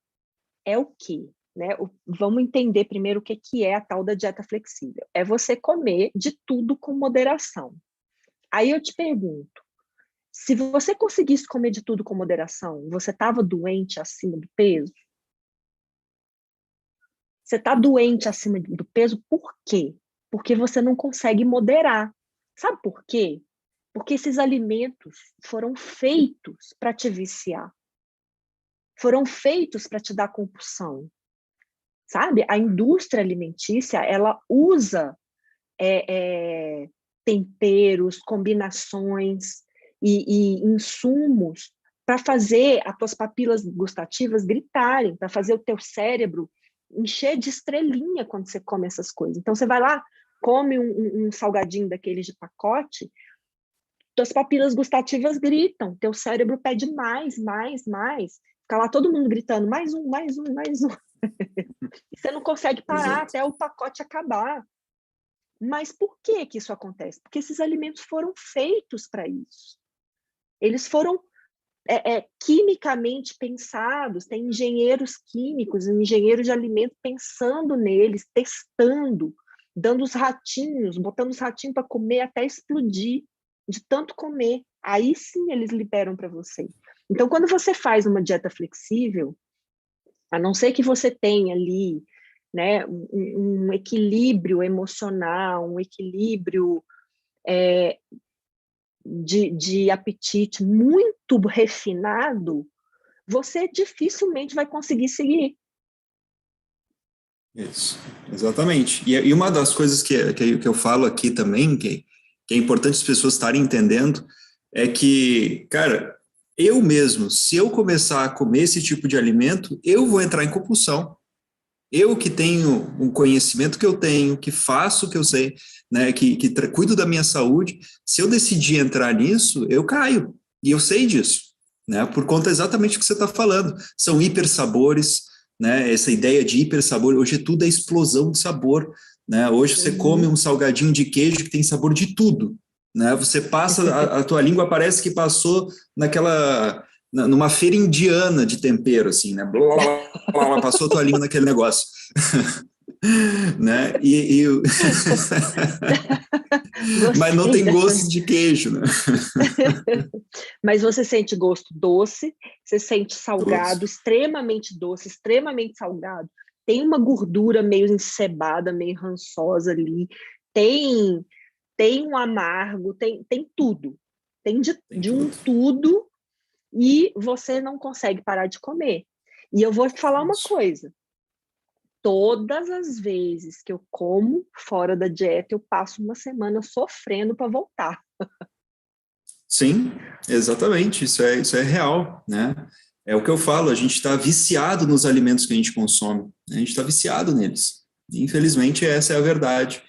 é o quê? Né? Vamos entender primeiro o que é a tal da dieta flexível. É você comer de tudo com moderação. Aí eu te pergunto, se você conseguisse comer de tudo com moderação, você estava doente acima do peso? Você está doente acima do peso por quê? Porque você não consegue moderar. Sabe por quê? Porque esses alimentos foram feitos para te viciar. Foram feitos para te dar compulsão. Sabe? A indústria alimentícia, ela usa temperos, combinações e insumos para fazer as tuas papilas gustativas gritarem, para fazer o teu cérebro encher de estrelinha quando você come essas coisas. Então, você vai lá, come um salgadinho daqueles de pacote, tuas papilas gustativas gritam, teu cérebro pede mais, mais, mais. Fica lá todo mundo gritando, mais um, mais um, mais um. E você não consegue parar Exato. até o pacote acabar. Mas por que isso acontece? Porque esses alimentos foram feitos para isso. Eles foram quimicamente pensados, tem engenheiros químicos, engenheiros de alimento pensando neles, testando, dando os ratinhos, botando os ratinhos para comer até explodir, de tanto comer. Aí sim eles liberam para você. Então, quando você faz uma dieta flexível, a não ser que você tenha ali, né, um equilíbrio emocional, um equilíbrio de apetite muito refinado, você dificilmente vai conseguir seguir. Isso, exatamente. E uma das coisas que eu falo aqui também, que é importante as pessoas estarem entendendo, é que, cara, eu mesmo, se eu começar a comer esse tipo de alimento, eu vou entrar em compulsão. Eu que tenho um conhecimento que eu tenho, que faço o que eu sei, né, que cuido da minha saúde, se eu decidir entrar nisso, eu caio. E eu sei disso, né, por conta exatamente do que você está falando. São hipersabores, né, essa ideia de hipersabor, hoje tudo é explosão de sabor, né, hoje você come Uhum. um salgadinho de queijo que tem sabor de tudo, né, você passa, a tua língua parece que passou numa feira indiana de tempero, assim, né, blá, blá, blá, blá, passou a tua língua naquele negócio. Né? Mas não Gostei tem dessa. gosto de queijo, né? Mas você sente gosto doce, você sente Doce. salgado, extremamente doce, extremamente salgado. Tem uma gordura meio encebada, meio rançosa ali. Tem, tem um amargo, tem tudo. Tem Tem de tudo. um tudo e você não consegue parar de comer. E eu vou te falar uma Isso. coisa. Todas as vezes que eu como fora da dieta, eu passo uma semana sofrendo para voltar. Sim, exatamente. Isso é real, né? É o que eu falo, a gente está viciado nos alimentos que a gente consome. A gente está viciado neles. Infelizmente, essa é a verdade.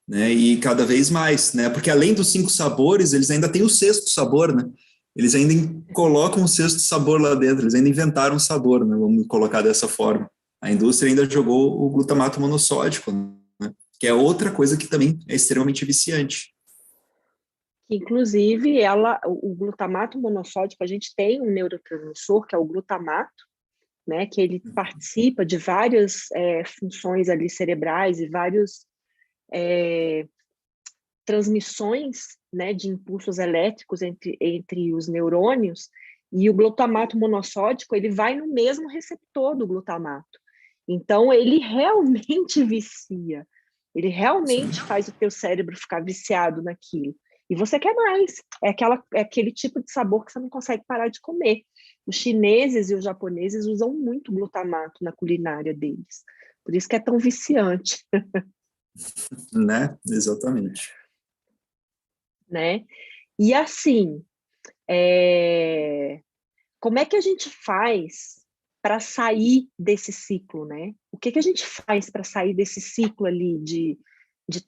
Né? E cada vez mais, né? Porque além dos 5 sabores, eles ainda têm o sexto sabor, né? Eles ainda colocam o sexto sabor lá dentro, eles ainda inventaram um sabor, né? Vamos colocar dessa forma. A indústria ainda jogou o glutamato monossódico, né? Que é outra coisa que também é extremamente viciante. Inclusive, o glutamato monossódico, a gente tem um neurotransmissor, que é o glutamato, né, que ele participa de várias funções ali cerebrais e várias transmissões, né, de impulsos elétricos entre os neurônios, e o glutamato monossódico, ele vai no mesmo receptor do glutamato. Então, ele realmente vicia, ele realmente faz o teu cérebro ficar viciado naquilo. E você quer mais, é aquele tipo de sabor que você não consegue parar de comer. Os chineses e os japoneses usam muito glutamato na culinária deles, por isso que é tão viciante. Né? Exatamente. Né? E assim, como é que a gente faz para sair desse ciclo, né? O que a gente faz para sair desse ciclo ali de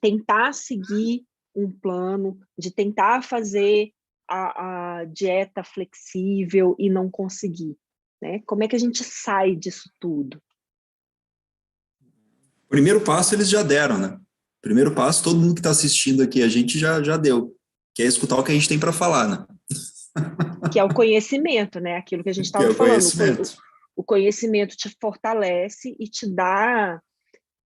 tentar seguir um plano, de tentar fazer a dieta flexível e não conseguir, né? Como é que a gente sai disso tudo? Primeiro passo eles já deram, né? Primeiro passo, todo mundo que está assistindo aqui, a gente já deu, que é escutar o que a gente tem para falar, né? Que é o conhecimento, né? Aquilo que a gente Que é estava o falando. conhecimento. O conhecimento te fortalece e te dá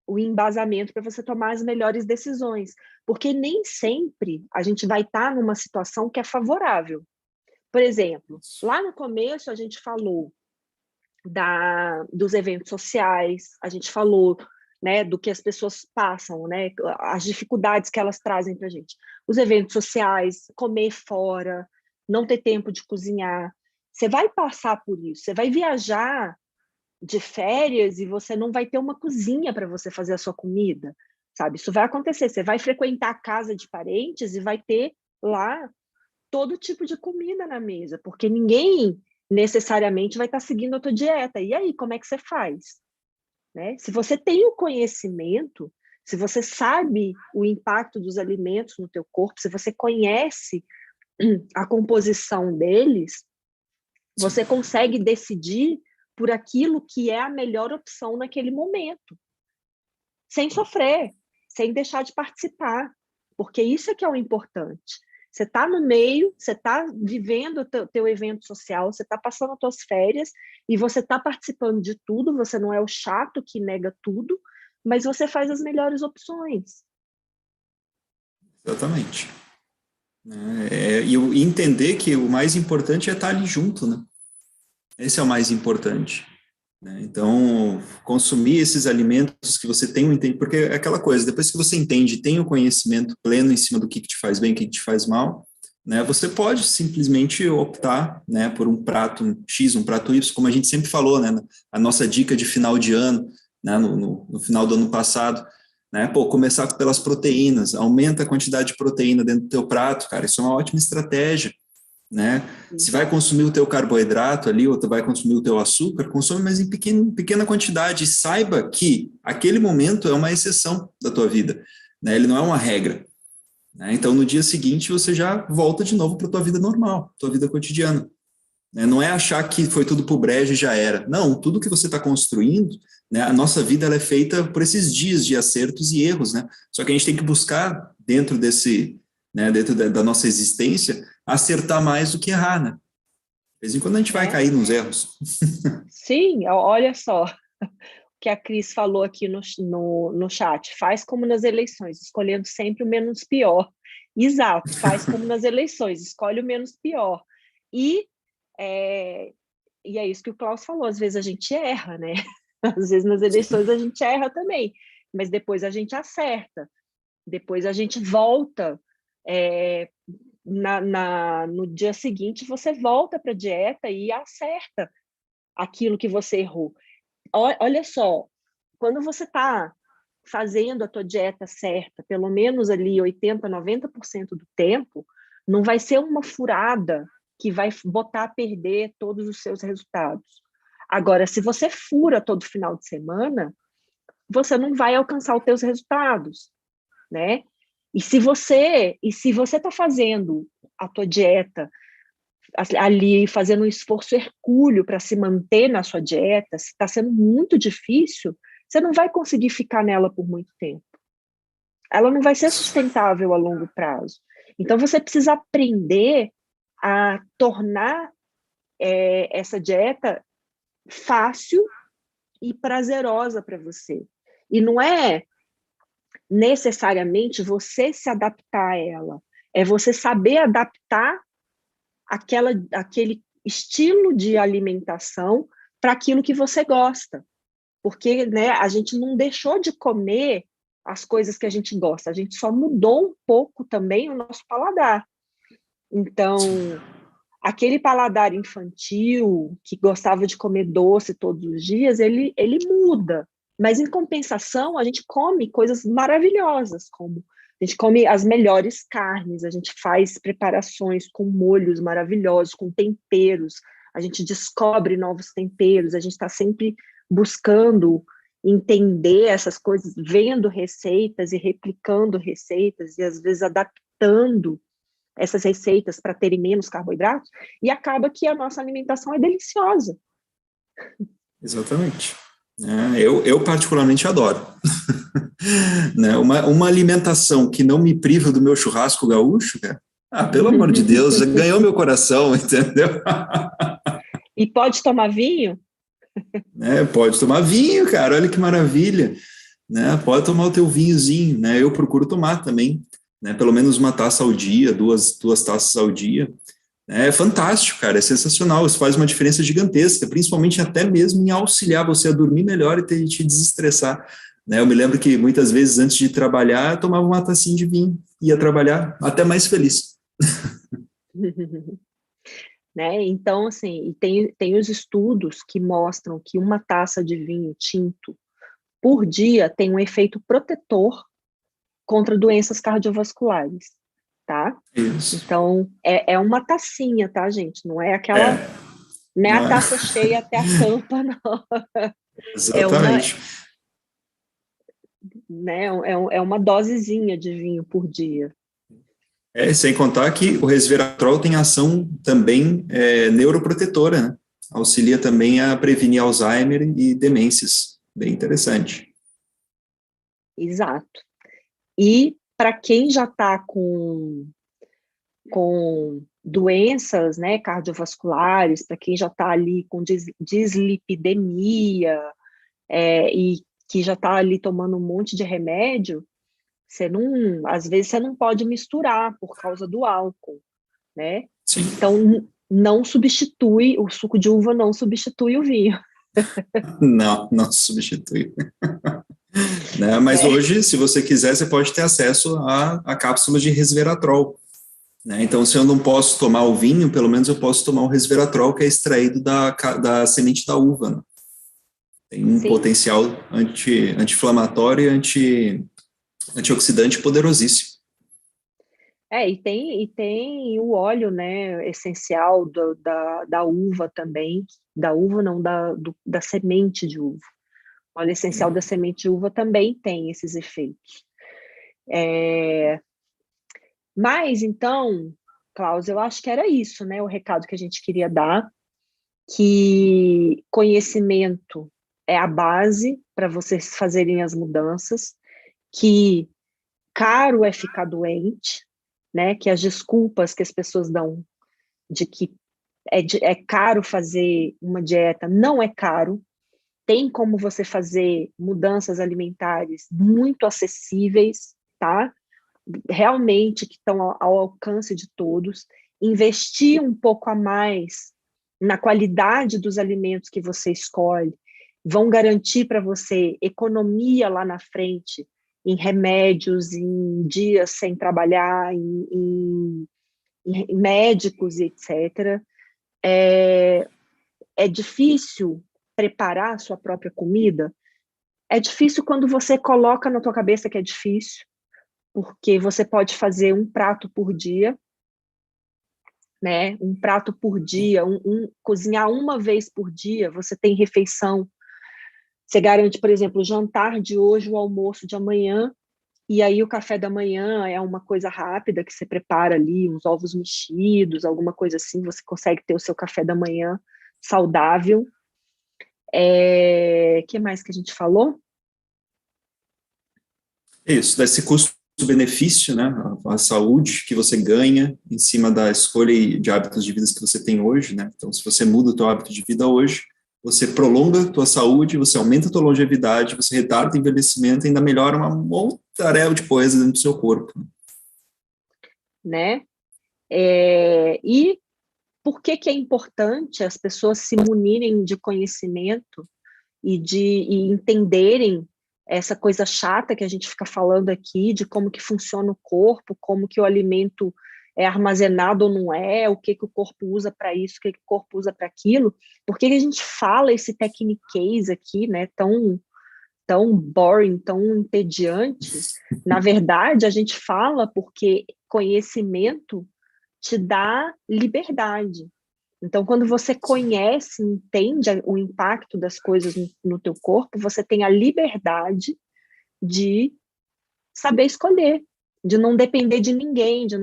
o embasamento para você tomar as melhores decisões, porque nem sempre a gente vai estar numa situação que é favorável. Por exemplo, lá no começo a gente falou dos eventos sociais, a gente falou, né, do que as pessoas passam, né, as dificuldades que elas trazem para a gente. Os eventos sociais, comer fora, não ter tempo de cozinhar. Você vai passar por isso, você vai viajar de férias e você não vai ter uma cozinha para você fazer a sua comida, sabe? Isso vai acontecer. Você vai frequentar a casa de parentes e vai ter lá todo tipo de comida na mesa, porque ninguém necessariamente vai estar seguindo a tua dieta. E aí, como é que você faz? Né? Se você tem o conhecimento, se você sabe o impacto dos alimentos no teu corpo, se você conhece a composição deles, você consegue decidir por aquilo que é a melhor opção naquele momento, sem sofrer, sem deixar de participar, porque isso é que é o importante. Você está no meio, você está vivendo o teu evento social, você está passando as tuas férias e você está participando de tudo, você não é o chato que nega tudo, mas você faz as melhores opções. Exatamente. E entender que o mais importante é estar ali junto, né? Esse é o mais importante. Né? Então, consumir esses alimentos que você tem um entendimento, porque é aquela coisa, depois que você entende, tem o conhecimento pleno em cima do que te faz bem, o que te faz mal, né? Você pode simplesmente optar, né, por um prato X, um prato Y, como a gente sempre falou, né? A nossa dica de final de ano, né, no final do ano passado, né? Pô, começar pelas proteínas, aumenta a quantidade de proteína dentro do teu prato, cara, isso é uma ótima estratégia. Né? Se vai consumir o teu carboidrato ali, ou tu vai consumir o teu açúcar, consome, mas em pequena quantidade. E saiba que aquele momento é uma exceção da tua vida, né? Ele não é uma regra. Né? Então, no dia seguinte, você já volta de novo para a tua vida normal, tua vida cotidiana. Né? Não é achar que foi tudo pro brejo e já era. Não, tudo que você está construindo, né? A nossa vida ela é feita por esses dias de acertos e erros, né? Só que a gente tem que buscar dentro desse, né, dentro da nossa existência, acertar mais do que errar, né? De vez em quando a gente vai cair nos erros. Sim, olha só o que a Cris falou aqui no chat. Faz como nas eleições, escolhendo sempre o menos pior. Exato, faz como nas eleições, escolhe o menos pior. E é isso que o Klaus falou, às vezes a gente erra, né? Às vezes nas eleições a gente erra também, mas depois a gente acerta, depois a gente volta. No dia seguinte você volta para a dieta e acerta aquilo que você errou. Olha só, quando você está fazendo a tua dieta certa, pelo menos ali 80, 90% do tempo, não vai ser uma furada que vai botar a perder todos os seus resultados. Agora, se você fura todo final de semana, você não vai alcançar os teus resultados, né? E se você está fazendo a tua dieta ali, fazendo um esforço hercúleo para se manter na sua dieta, se está sendo muito difícil, você não vai conseguir ficar nela por muito tempo. Ela não vai ser sustentável a longo prazo. Então, você precisa aprender a tornar essa dieta fácil e prazerosa para você. E não é necessariamente você se adaptar a ela, é você saber adaptar aquele estilo de alimentação para aquilo que você gosta. Porque, né, a gente não deixou de comer as coisas que a gente gosta, a gente só mudou um pouco também o nosso paladar. Então, aquele paladar infantil que gostava de comer doce todos os dias, ele muda. Mas, em compensação, a gente come coisas maravilhosas, como a gente come as melhores carnes, a gente faz preparações com molhos maravilhosos, com temperos, a gente descobre novos temperos, a gente está sempre buscando entender essas coisas, vendo receitas e replicando receitas, e às vezes adaptando essas receitas para terem menos carboidratos, e acaba que a nossa alimentação é deliciosa. Exatamente. Eu particularmente adoro. Né? Uma alimentação que não me priva do meu churrasco gaúcho, cara, pelo amor de Deus, já ganhou meu coração, entendeu? E pode tomar vinho? Pode tomar vinho, cara, olha que maravilha. Né? Pode tomar o teu vinhozinho, né? Eu procuro tomar também, né? Pelo menos uma taça ao dia, duas taças ao dia. É fantástico, cara, é sensacional, isso faz uma diferença gigantesca, principalmente até mesmo em auxiliar você a dormir melhor e te desestressar, né? Eu me lembro que muitas vezes antes de trabalhar, eu tomava uma tacinha de vinho, ia trabalhar até mais feliz. Né? Então, assim, tem os estudos que mostram que uma taça de vinho tinto por dia tem um efeito protetor contra doenças cardiovasculares, tá? Isso. Então, é uma tacinha, tá, gente? Não é aquela... Não é a taça cheia até a tampa, não. Exatamente. É uma dosezinha de vinho por dia. Sem contar que o resveratrol tem ação também neuroprotetora, né? Auxilia também a prevenir Alzheimer e demências. Bem interessante. Exato. E para quem já está com doenças, né, cardiovasculares, para quem já está ali com dislipidemia e que já está ali tomando um monte de remédio, às vezes você não pode misturar por causa do álcool, né? Sim. Então, o suco de uva não substitui o vinho. Não substitui. Né? Mas hoje, se você quiser, você pode ter acesso a cápsulas de resveratrol. Né? Então, se eu não posso tomar o vinho, pelo menos eu posso tomar o resveratrol, que é extraído da semente da uva. Né? Tem um potencial anti-inflamatório e antioxidante poderosíssimo. E tem o óleo, né, essencial da uva também, da uva não, da semente de uva. O óleo essencial da semente de uva também tem esses efeitos. Mas, então, Klaus, eu acho que era isso, né, o recado que a gente queria dar, que conhecimento é a base para vocês fazerem as mudanças, que caro é ficar doente, né, que as desculpas que as pessoas dão de que é caro fazer uma dieta, não é caro, tem como você fazer mudanças alimentares muito acessíveis, tá? Realmente que estão ao alcance de todos, investir um pouco a mais na qualidade dos alimentos que você escolhe, vão garantir para você economia lá na frente, em remédios, em dias sem trabalhar, em médicos, etc. É difícil preparar a sua própria comida? É difícil quando você coloca na tua cabeça que é difícil, porque você pode fazer um prato por dia, né? Um prato por dia, cozinhar uma vez por dia, você tem refeição. Você garante, por exemplo, o jantar de hoje, o almoço de amanhã, e aí o café da manhã é uma coisa rápida que você prepara ali, uns ovos mexidos, alguma coisa assim, você consegue ter o seu café da manhã saudável. Que mais que a gente falou? Isso, desse custo-benefício, né? A saúde que você ganha em cima da escolha de hábitos de vida que você tem hoje, né? Então, se você muda o teu hábito de vida hoje, você prolonga a tua saúde, você aumenta a tua longevidade, você retarda o envelhecimento e ainda melhora uma montaréu de coisas dentro do seu corpo. Né? E por que é importante as pessoas se munirem de conhecimento e entenderem essa coisa chata que a gente fica falando aqui, de como que funciona o corpo, como que o alimento é armazenado ou não é, o que o corpo usa para isso, o que o corpo usa para aquilo. Por que a gente fala esse techniquez aqui, né, tão boring, tão entediante? Na verdade, a gente fala porque conhecimento te dá liberdade. Então, quando você conhece, entende o impacto das coisas no teu corpo, você tem a liberdade de saber escolher, de não depender de ninguém, de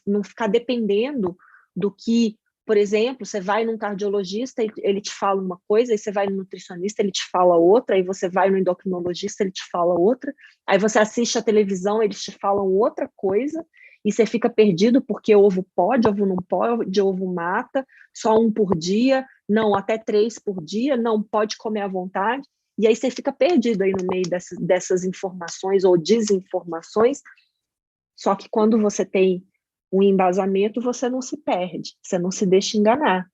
não ficar dependendo do que, por exemplo, você vai num cardiologista, ele te fala uma coisa, aí você vai no nutricionista, ele te fala outra, aí você vai no endocrinologista, ele te fala outra, aí você assiste a televisão, eles te falam outra coisa, e você fica perdido porque ovo pode, ovo não pode, ovo mata, só um por dia, não, até 3 por dia, não, pode comer à vontade, e aí você fica perdido aí no meio dessas informações ou desinformações, só que quando você tem um embasamento, você não se perde, você não se deixa enganar.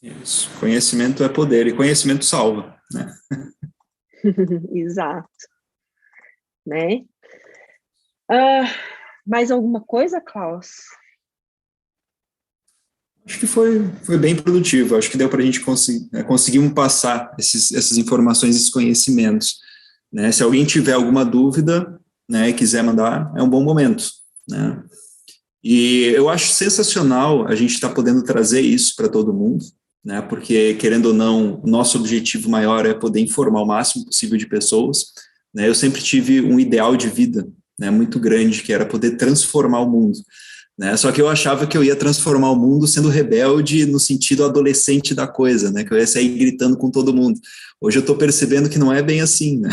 Isso. Conhecimento é poder, e conhecimento salva, né? Exato. Né? Mais alguma coisa, Klaus? Acho que foi bem produtivo, acho que deu para a gente conseguimos passar essas informações, esses conhecimentos, né? Se alguém tiver alguma dúvida, né, e quiser mandar, é um bom momento, né? E eu acho sensacional a gente estar podendo trazer isso para todo mundo, né? Porque, querendo ou não, nosso objetivo maior é poder informar o máximo possível de pessoas, né? Eu sempre tive um ideal de vida, né, muito grande, que era poder transformar o mundo, né? Só que eu achava que eu ia transformar o mundo sendo rebelde no sentido adolescente da coisa, né? Que eu ia sair gritando com todo mundo. Hoje eu estou percebendo que não é bem assim, né?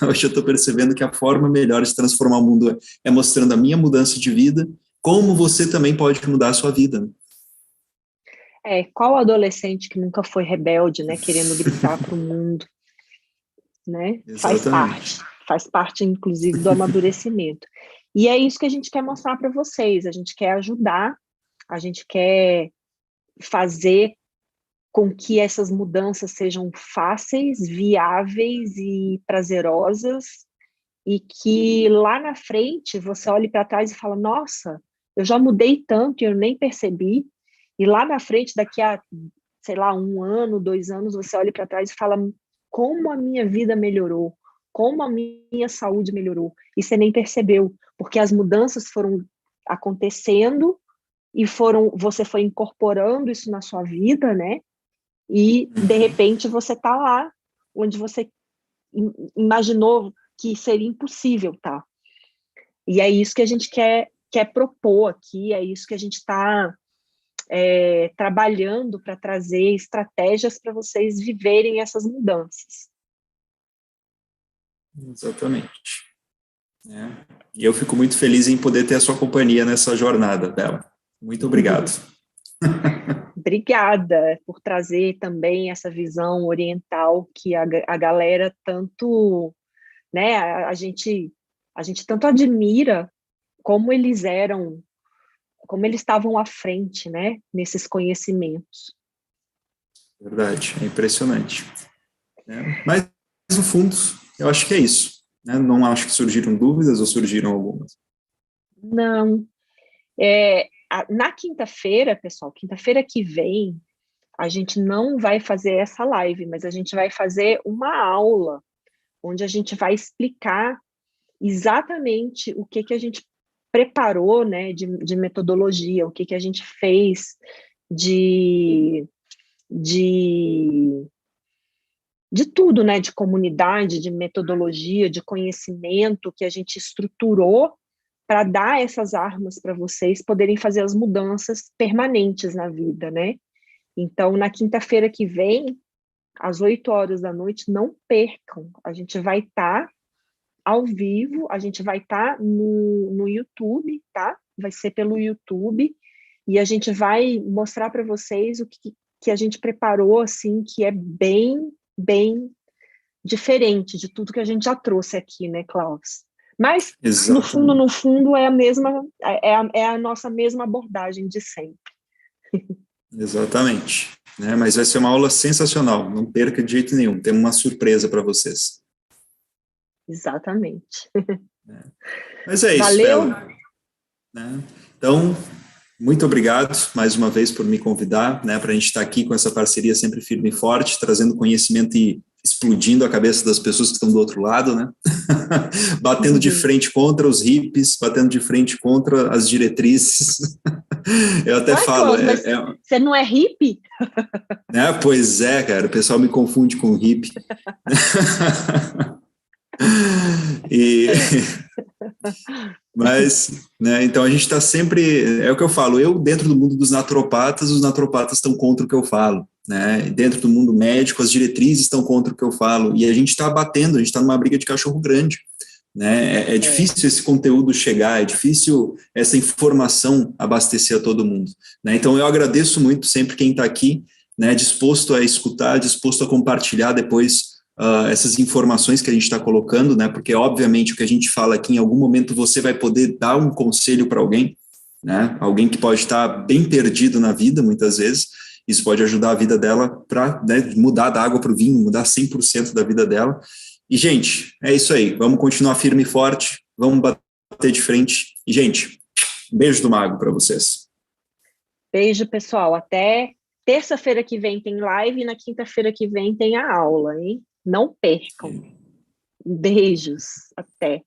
Hoje eu estou percebendo que a forma melhor de transformar o mundo é mostrando a minha mudança de vida, como você também pode mudar a sua vida. Qual adolescente que nunca foi rebelde, né? Querendo gritar para o mundo, né? Exatamente. Faz parte, inclusive, do amadurecimento. E é isso que a gente quer mostrar para vocês, a gente quer ajudar, a gente quer fazer com que essas mudanças sejam fáceis, viáveis e prazerosas, e que lá na frente você olhe para trás e fala, nossa, eu já mudei tanto e eu nem percebi, e lá na frente, daqui a, sei lá, 1 ano, 2 anos, você olha para trás e fala, como a minha vida melhorou, como a minha saúde melhorou, e você nem percebeu, porque as mudanças foram acontecendo e você foi incorporando isso na sua vida, né? E, de repente, você está lá onde você imaginou que seria impossível, tá? E é isso que a gente quer propor aqui, é isso que a gente está trabalhando para trazer estratégias para vocês viverem essas mudanças. Exatamente. E eu fico muito feliz em poder ter a sua companhia nessa jornada, Bela. Muito obrigado. Obrigada por trazer também essa visão oriental que a galera tanto, né, a gente tanto admira como eles estavam à frente, né, nesses conhecimentos. Verdade, é impressionante. Mas, no fundo, eu acho que é isso. Né? Não acho que surgiram dúvidas ou surgiram algumas. Não. Na quinta-feira, pessoal, quinta-feira que vem, a gente não vai fazer essa live, mas a gente vai fazer uma aula, onde a gente vai explicar exatamente o que a gente preparou, né, de metodologia, o que a gente fez de tudo, né, de comunidade, de metodologia, de conhecimento que a gente estruturou para dar essas armas para vocês poderem fazer as mudanças permanentes na vida, né? Então, na quinta-feira que vem, às 8 horas da noite, não percam. A gente vai estar ao vivo, a gente vai estar no YouTube, tá? Vai ser pelo YouTube, e a gente vai mostrar para vocês o que a gente preparou, assim, que é bem, bem diferente de tudo que a gente já trouxe aqui, né, Klaus? Mas, Exatamente. no fundo, é a mesma, é a nossa mesma abordagem de sempre. Exatamente. Né? Mas vai ser uma aula sensacional, não perca de jeito nenhum, temos uma surpresa para vocês. Exatamente. Mas é isso, Valeu. Bela. Né? Então, muito obrigado mais uma vez por me convidar, né, para a gente estar aqui com essa parceria sempre firme e forte, trazendo conhecimento e explodindo a cabeça das pessoas que estão do outro lado, né? Batendo de frente contra os hippies, batendo de frente contra as diretrizes. Eu até Ué, falo, Klaus, mas você não é hippie? né? Pois é, cara, o pessoal me confunde com hippie. E mas, né, então a gente está sempre, é o que eu falo, eu dentro do mundo dos naturopatas, os naturopatas estão contra o que eu falo, né, dentro do mundo médico, as diretrizes estão contra o que eu falo, e a gente está batendo, a gente está numa briga de cachorro grande, né, é difícil esse conteúdo chegar, é difícil essa informação abastecer a todo mundo, né, então eu agradeço muito sempre quem está aqui, né, disposto a escutar, disposto a compartilhar depois essas informações que a gente está colocando, né? Porque, obviamente, o que a gente fala aqui, em algum momento você vai poder dar um conselho para alguém, né? Alguém que pode estar bem perdido na vida, muitas vezes. Isso pode ajudar a vida dela para, né, mudar da água para o vinho, mudar 100% da vida dela. E, gente, é isso aí. Vamos continuar firme e forte, vamos bater de frente. E, gente, um beijo do mago para vocês. Beijo, pessoal. Até terça-feira que vem tem live e na quinta-feira que vem tem a aula, hein? Não percam. Beijos. Até.